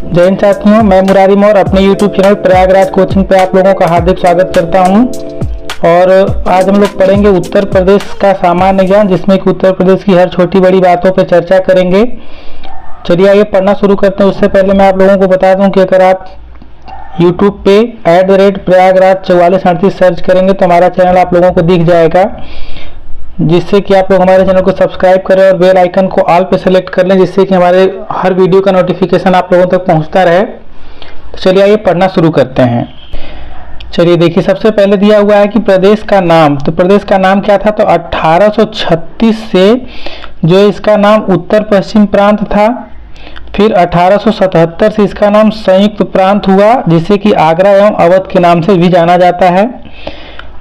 जय हिंद साथियों, मैं मुरारी मौर्य अपने YouTube चैनल प्रयागराज कोचिंग पे आप लोगों का हार्दिक स्वागत करता हूं। और आज हम लोग पढ़ेंगे उत्तर प्रदेश का सामान्य ज्ञान, जिसमें कि उत्तर प्रदेश की हर छोटी बड़ी बातों पर चर्चा करेंगे। चलिए आइए पढ़ना शुरू करते हैं। उससे पहले मैं आप लोगों को बता दूं कि अगर आप YouTube पे @प्रयागराज 4438 सर्च करेंगे तो हमारा चैनल आप लोगों को दिख जाएगा, जिससे कि आप लोग हमारे चैनल को सब्सक्राइब करें और बेल आइकन को ऑल पे सेलेक्ट कर लें, जिससे कि हमारे हर वीडियो का नोटिफिकेशन आप लोगों तक पहुंचता रहे। तो चलिए आइए पढ़ना शुरू करते हैं। चलिए देखिए, सबसे पहले दिया हुआ है कि प्रदेश का नाम। तो प्रदेश का नाम क्या था? तो 1836 से जो इसका नाम उत्तर पश्चिम प्रांत था, फिर 1877 से इसका नाम संयुक्त प्रांत हुआ, जिसे कि आगरा एवं अवध के नाम से भी जाना जाता है।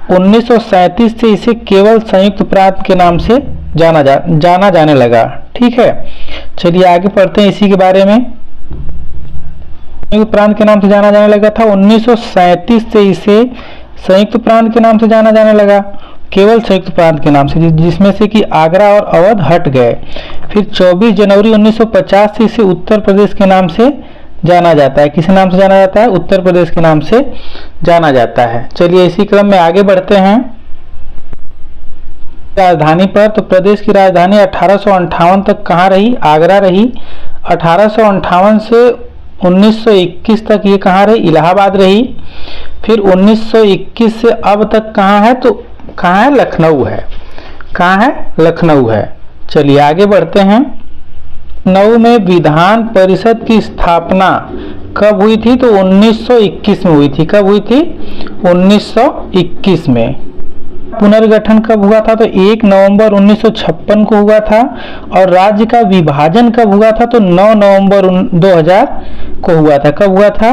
1937 से इसे केवल संयुक्त प्रांत के नाम से जाना जाने लगा। ठीक है, चलिए आगे पढ़ते हैं इसी के बारे में। संयुक्त प्रांत के नाम से जाना जाने लगा था। 1937 से इसे संयुक्त प्रांत के नाम से जाना जाने लगा, केवल संयुक्त प्रांत के नाम से, जिसमें से कि आगरा और अवध हट गए। फिर 24 जनवरी 1950 से इसे उत्तर प्रदेश के नाम से जाना जाता है। किस नाम से जाना जाता है? उत्तर प्रदेश के नाम से जाना जाता है। चलिए इसी क्रम में आगे बढ़ते हैं राजधानी पर। तो प्रदेश की राजधानी 1858 तक कहाँ रही? आगरा रही। 1858 से 1921 तक ये कहाँ रही? इलाहाबाद रही। फिर 1921 से अब तक कहाँ है? तो कहाँ है? लखनऊ है। कहाँ है? लखनऊ है। चलिए आगे बढ़ते हैं। लखनऊ में विधान परिषद की स्थापना कब हुई थी? तो 1921 में हुई थी। कब हुई थी? 1921 में। पुनर्गठन कब हुआ था? तो 1 नवंबर 1956 को हुआ था। और राज्य का विभाजन कब हुआ था? तो 9 नवंबर 2000 को हुआ था। कब हुआ था?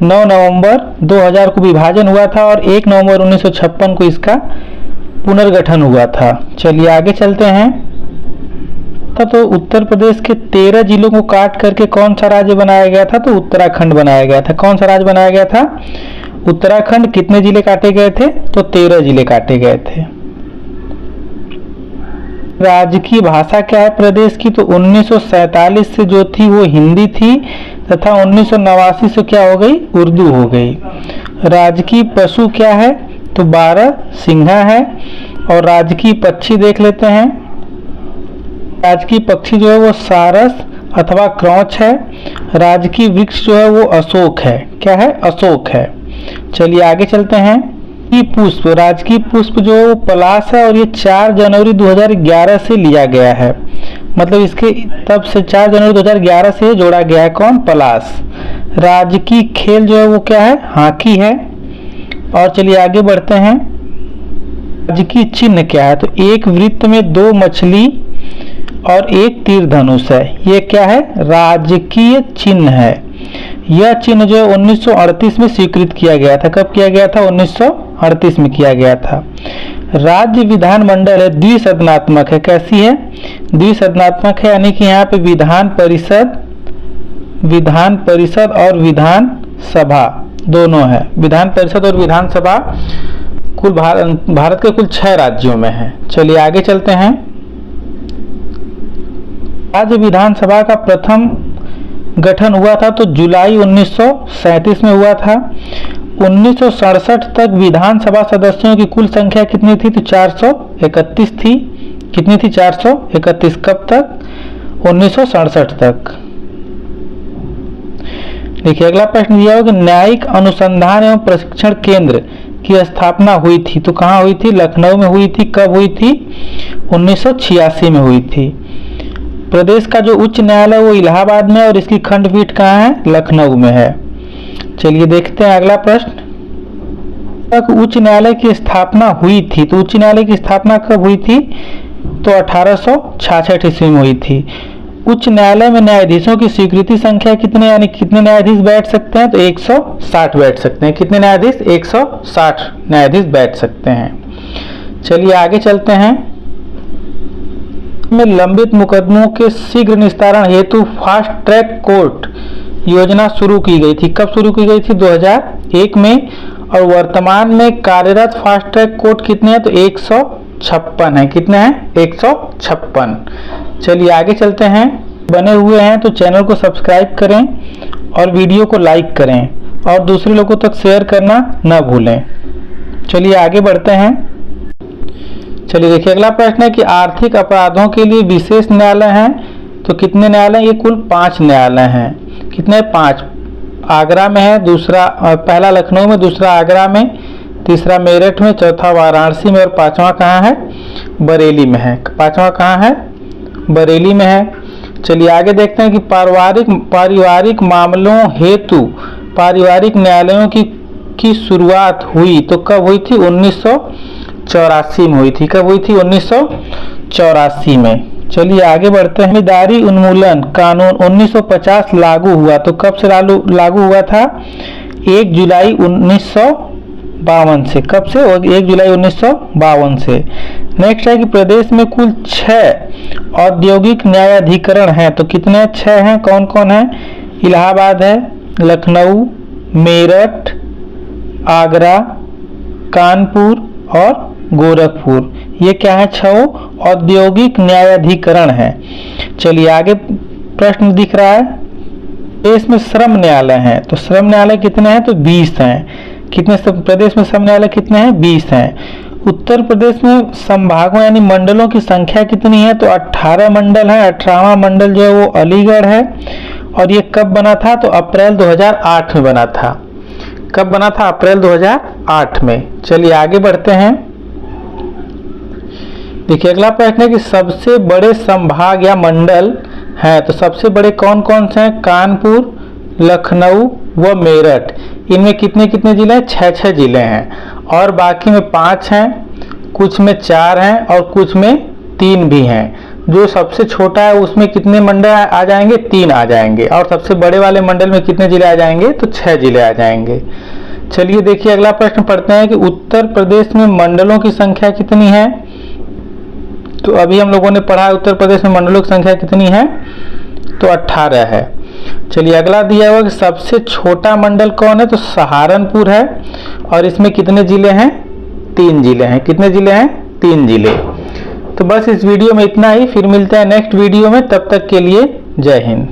9 नवंबर 2000 को विभाजन हुआ था और 1 नवंबर 1956 को इसका पुनर्गठन हुआ था। चलिए आगे चलते हैं। तो उत्तर प्रदेश के 13 जिलों को काट करके कौन सा राज्य बनाया गया था? तो उत्तराखंड बनाया गया था। कौन सा राज्य बनाया गया था? उत्तराखंड। कितने जिले काटे गए थे? तो 13 जिले काटे गए थे। राज्य की भाषा क्या है प्रदेश की? तो 1947 से जो थी वो हिंदी थी, तथा 1989 से क्या हो गई? उर्दू हो गई। राज्य की पशु क्या है? तो 12 सिंघा है। और राज्य की पक्षी देख लेते हैं। राज्य की पक्षी जो है वो सारस अथवा क्रौच है। राज्य की वृक्ष जो है वो अशोक है। क्या है? अशोक है। चलिए आगे चलते हैं। पुष्प, राज्य की पुष्प जो है वो पलाश है, और ये 4 जनवरी 2011 से लिया गया है। मतलब इसके तब से 4 जनवरी 2011 से जोड़ा गया है। कौन? पलाश। राज्य की खेल जो है वो क्या है? हॉकी है। और चलिए आगे बढ़ते हैं। राज्य की चिन्ह क्या है? तो एक वृत्त में 2 मछली और एक तीर धनुष है। ये क्या है? राजकीय चिन्ह है। यह चिन्ह जो है 1938 में स्वीकृत किया गया था। कब किया गया था? 1938 में किया गया था। राज्य विधानमंडल है, द्विसदनात्मक है। कैसी है? द्विसदनात्मक है, यानी कि यहाँ पे विधान परिषद और विधान सभा दोनों है। विधान परिषद और विधानसभा कुल भारत के कुल 6 राज्यों में है। चलिए आगे चलते हैं। राज्य विधानसभा का प्रथम गठन हुआ था तो जुलाई 1937 में हुआ था। 1967 तक विधानसभा सदस्यों की कुल संख्या कितनी थी? तो 431 थी। कितनी थी? 431। कब तक? 1967 तक। देखिए अगला प्रश्न दिया होगा, न्यायिक अनुसंधान एवं प्रशिक्षण केंद्र की स्थापना हुई थी तो कहाँ हुई थी? लखनऊ में हुई थी। कब हुई थी? 1986 में हुई थी। प्रदेश का जो उच्च न्यायालय वो इलाहाबाद में, और इसकी खंडपीठ कहाँ है? लखनऊ में है। चलिए देखते हैं अगला प्रश्न। तक उच्च न्यायालय की स्थापना हुई थी तो उच्च न्यायालय की स्थापना कब हुई थी? तो 1866 ईस्वी में हुई थी। उच्च न्यायालय में न्यायाधीशों की स्वीकृति संख्या कितने, यानी कितने न्यायाधीश बैठ सकते हैं? तो 160 बैठ सकते हैं। कितने न्यायाधीश? 160 न्यायाधीश बैठ सकते हैं। चलिए आगे चलते हैं। में लंबित मुकदमों के शीघ्र निस्तारण हेतु फास्ट ट्रैक कोर्ट योजना शुरू की गई थी। कब शुरू की गई थी? 2001 में। और वर्तमान में कार्यरत फास्ट ट्रैक कोर्ट कितने हैं? तो 156 है। कितने हैं? 156। चलिए आगे चलते हैं। बने हुए हैं तो चैनल को सब्सक्राइब करें और वीडियो को लाइक करें और दूसरे लोगों तक शेयर करना न भूलें। चलिए आगे बढ़ते हैं। चलिए देखिए अगला प्रश्न है कि आर्थिक अपराधों के लिए विशेष न्यायालय हैं, तो कितने न्यायालय? ये कुल 5 न्यायालय हैं। कितने? 5। आगरा में है, दूसरा पहला लखनऊ में, दूसरा आगरा में, तीसरा मेरठ में, चौथा वाराणसी में और 5वां कहाँ है? बरेली में है। 5वां कहाँ है? बरेली में है। चलिए आगे देखते हैं कि पारिवारिक मामलों हेतु पारिवारिक न्यायालयों की शुरुआत हुई तो कब हुई थी? 1984 में हुई थी। कब हुई थी? 1984 में। चलिए आगे बढ़ते हैं। जमींदारी उन्मूलन कानून 1950 लागू हुआ तो कब से लागू हुआ था? 1 जुलाई 1952 से। कब से? 1 जुलाई 1952 से। नेक्स्ट है कि प्रदेश में कुल 6 औद्योगिक न्यायाधिकरण हैं, तो कितने? 6 हैं। कौन कौन है? इलाहाबाद है, लखनऊ, मेरठ, आगरा, कानपुर और गोरखपुर। ये क्या है? 6 औद्योगिक न्यायाधिकरण है। चलिए आगे प्रश्न दिख रहा है। प्रदेश में श्रम न्यायालय हैं, तो श्रम न्यायालय कितने हैं? तो 20 हैं। कितने? प्रदेश में श्रम न्यायालय कितने हैं? 20 हैं। उत्तर प्रदेश में संभागों यानी मंडलों की संख्या कितनी है? तो 18 मंडल है। 18वां मंडल जो है वो अलीगढ़ है। और ये कब बना था? तो अप्रैल 2008 में बना था। कब बना था? अप्रैल 2008 में। चलिए आगे बढ़ते हैं। देखिए अगला प्रश्न है कि सबसे बड़े संभाग या मंडल हैं, तो सबसे बड़े कौन कौन से हैं? कानपुर, लखनऊ व मेरठ। इनमें कितने कितने जिले हैं? 6 जिले हैं। और बाकी में 5 हैं, कुछ में 4 हैं और कुछ में 3 भी हैं। जो सबसे छोटा है उसमें कितने मंडल आ जाएंगे? 3 आ जाएंगे। और सबसे बड़े वाले मंडल में कितने जिले आ जाएंगे? तो 6 जिले आ जाएंगे। चलिए देखिए अगला प्रश्न पढ़ते हैं कि उत्तर प्रदेश में मंडलों की संख्या कितनी है? तो अभी हम लोगों ने पढ़ा है उत्तर प्रदेश में मंडलों की संख्या कितनी है? तो 18 है। चलिए अगला दिया हुआ कि सबसे छोटा मंडल कौन है? तो सहारनपुर है। और इसमें कितने जिले हैं? 3 जिले हैं। कितने जिले हैं? 3 जिले। तो बस इस वीडियो में इतना ही। फिर मिलते हैं नेक्स्ट वीडियो में। तब तक के लिए जय हिंद।